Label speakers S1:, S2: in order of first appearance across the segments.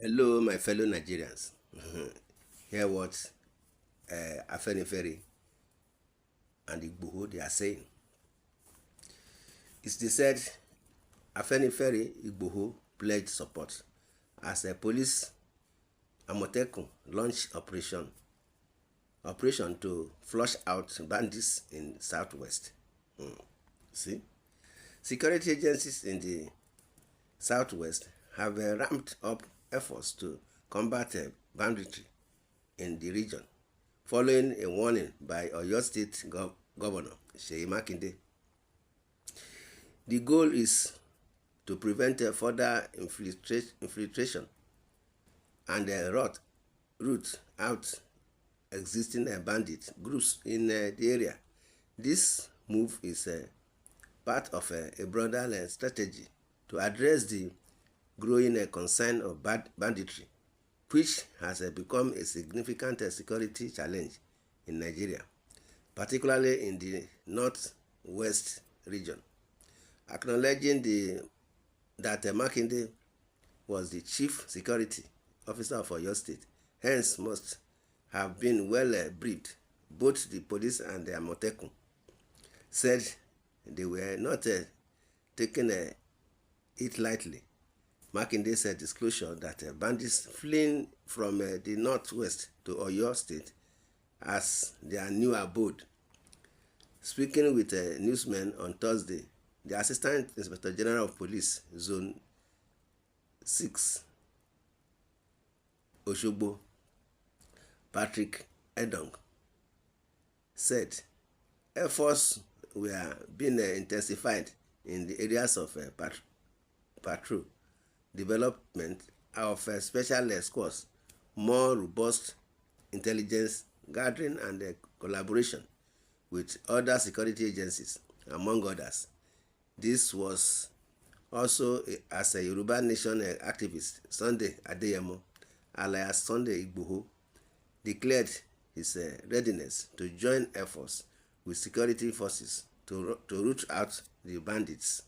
S1: Hello, my fellow Nigerians. Hear what Afenifere and Igboho they are saying. It's they said Afenifere Igboho pledged support as a police Amotekun launched operation to flush out bandits in southwest. See, security agencies in the southwest have ramped up efforts to combat banditry in the region, following a warning by Oyo State Governor Seyi Makinde. The goal is to prevent further infiltration and root out existing bandit groups in the area. This move is part of a broader strategy to address the growing concern of banditry, which has become a significant security challenge in Nigeria, particularly in the northwest region. Acknowledging that Makinde was the chief security officer of Oyo State, hence must have been well briefed. Both the police and the Amotekun said they were not taking it lightly. Makinde said disclosure that bandits fleeing from the northwest to Oyo State as their new abode. Speaking with newsmen on Thursday, the Assistant Inspector General of Police, Zone 6, Oshogbo, Patrick Edong, said efforts were being intensified in the areas of patrol development of special squads, more robust intelligence gathering and collaboration with other security agencies, among others. This was also as a Yoruba Nation activist, Sunday Adeyemo, alias Sunday Igboho, declared his readiness to join efforts with security forces to root out the bandits.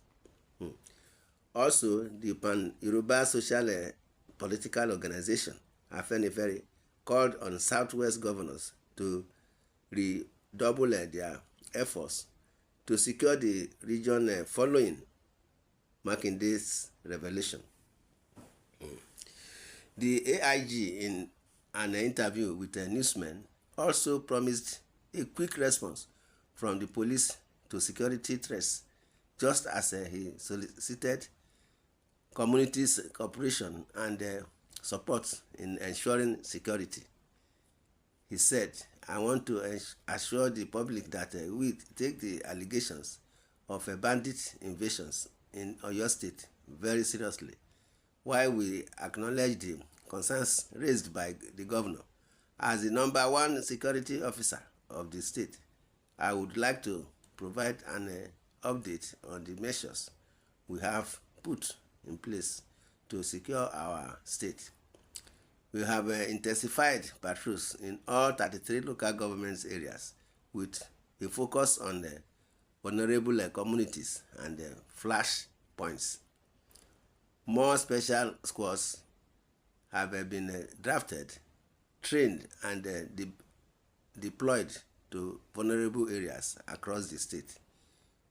S1: Also, the Pan-Yoruba Social Political Organization, Afenifere, called on Southwest governors to redouble their efforts to secure the region following Makinde's revelation. The AIG, in an interview with a newsman, also promised a quick response from the police to security threats, just as he solicited communities' cooperation and support in ensuring security. He said, I want to assure the public that we take the allegations of bandit invasions in Oyo State very seriously. While we acknowledge the concerns raised by the governor, as the number one security officer of the state, I would like to provide an update on the measures we have put in place to secure our state. We have intensified patrols in all 33 local government areas with a focus on vulnerable communities and flash points. More special squads have been drafted, trained, and deployed to vulnerable areas across the state.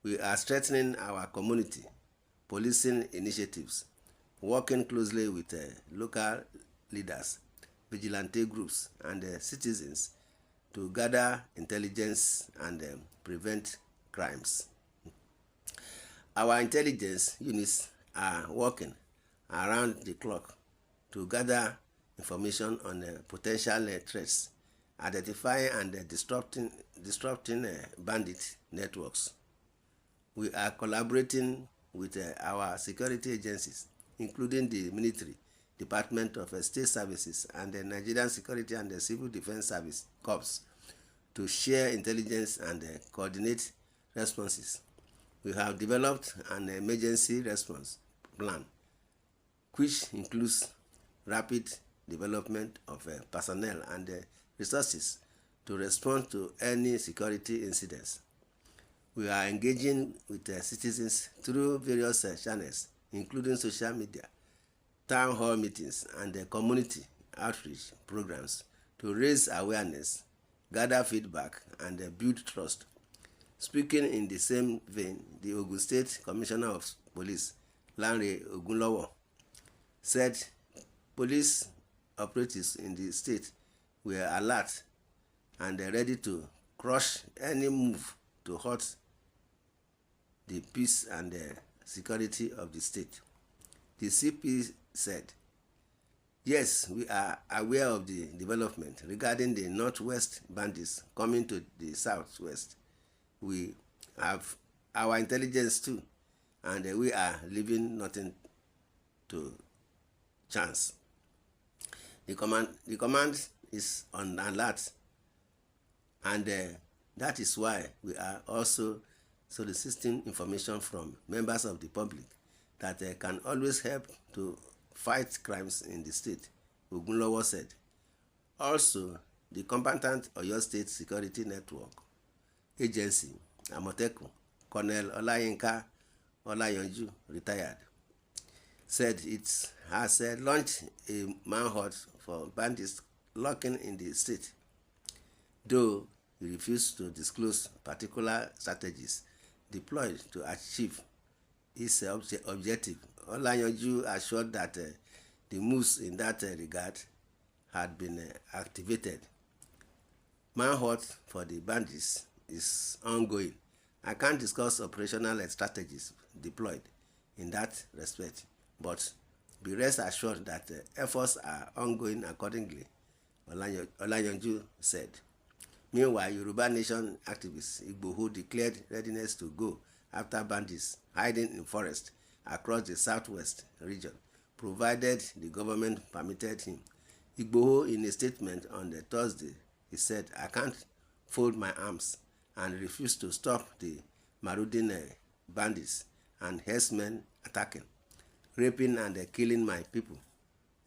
S1: We are strengthening our community policing initiatives, working closely with local leaders, vigilante groups, and citizens to gather intelligence and prevent crimes. Our intelligence units are working around the clock to gather information on potential threats, identifying and disrupting bandit networks. We are collaborating with our security agencies, including the military, Department of State Services, and the Nigerian Security and the Civil Defense Service Corps, to share intelligence and coordinate responses. We have developed an emergency response plan, which includes rapid development of personnel and resources to respond to any security incidents. We are engaging with citizens through various channels, including social media, town hall meetings and community outreach programs to raise awareness, gather feedback, and build trust. Speaking in the same vein, the Ogun State Commissioner of Police, Lanre Ogunlowo, said police operatives in the state were alert and ready to crush any move to hurt the peace and security of the state. The CP said, "Yes, we are aware of the development regarding the Northwest bandits coming to the Southwest. We have our intelligence too, and we are leaving nothing to chance. The command is on alert, and that is why we are also soliciting information from members of the public that can always help to fight crimes in the state," Ogunlowo said. Also, the combatant Oyo State Security Network Agency, Amotekun, Colonel Olayinka Olayanju, retired, said it has launched a manhunt for bandits lurking in the state. Though he refused to disclose particular strategies deployed to achieve its objective, Olayanju assured that the moves in that regard had been activated. Manhunt for the bandits is ongoing. I can't discuss operational strategies deployed in that respect, but be rest assured that efforts are ongoing accordingly, Olayanju said. Meanwhile, Yoruba Nation activist Igboho declared readiness to go after bandits hiding in forests across the southwest region, provided the government permitted him. Igboho, in a statement on the Thursday, he said, "I can't fold my arms and refuse to stop the marauding bandits and herdsmen attacking, raping and killing my people,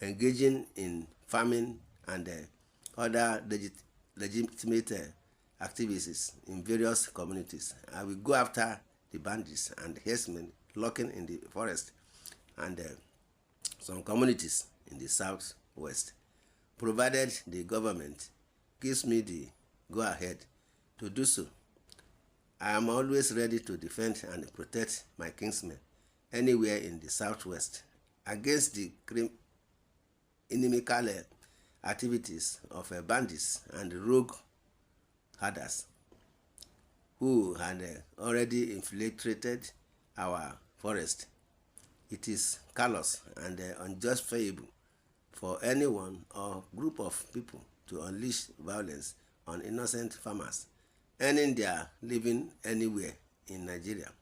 S1: engaging in farming and other legitimate activities in various communities. I will go after the bandits and herdsmen lurking in the forest and some communities in the southwest, provided the government gives me the go-ahead to do so. I am always ready to defend and protect my kinsmen anywhere in the southwest against the inimical activities of bandits and rogue herders who had already infiltrated our forest. It is callous and unjustifiable for anyone or group of people to unleash violence on innocent farmers earning their living anywhere in Nigeria.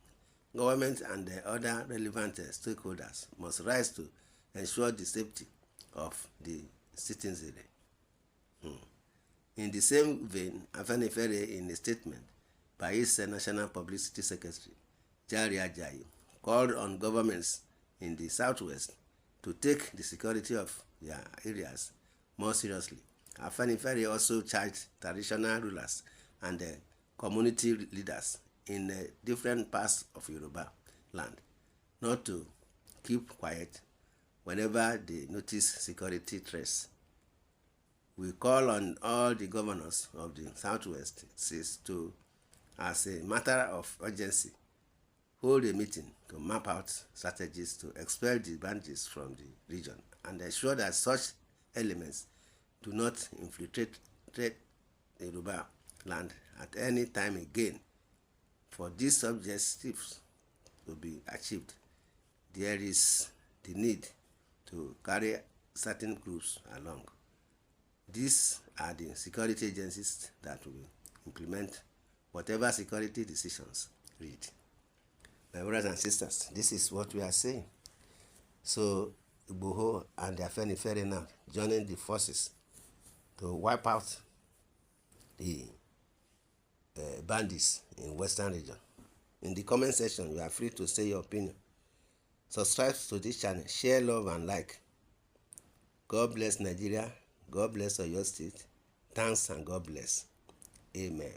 S1: Government and other relevant stakeholders must rise to ensure the safety of the citizenry." In the same vein, Afenifere, in a statement by its National Publicity Secretary, Jare Ajayi, called on governments in the southwest to take the security of their areas more seriously. Afenifere also charged traditional rulers and community leaders in different parts of Yoruba land not to keep quiet whenever they notice security threats. We call on all the governors of the Southwest to, as a matter of urgency, hold a meeting to map out strategies to expel the bandits from the region and ensure that such elements do not infiltrate Yoruba land at any time again. For these objectives to be achieved, there is the need to carry certain groups along. These are the security agencies that will implement whatever security decisions read. My brothers and sisters, this is what we are saying. So Igboho and the Afenifere now joining the forces to wipe out the bandits in Western region. In the comment section, you are free to say your opinion. Subscribe to this channel, share, love, and like. God bless Nigeria. God bless Oyo State. Thanks and God bless. Amen.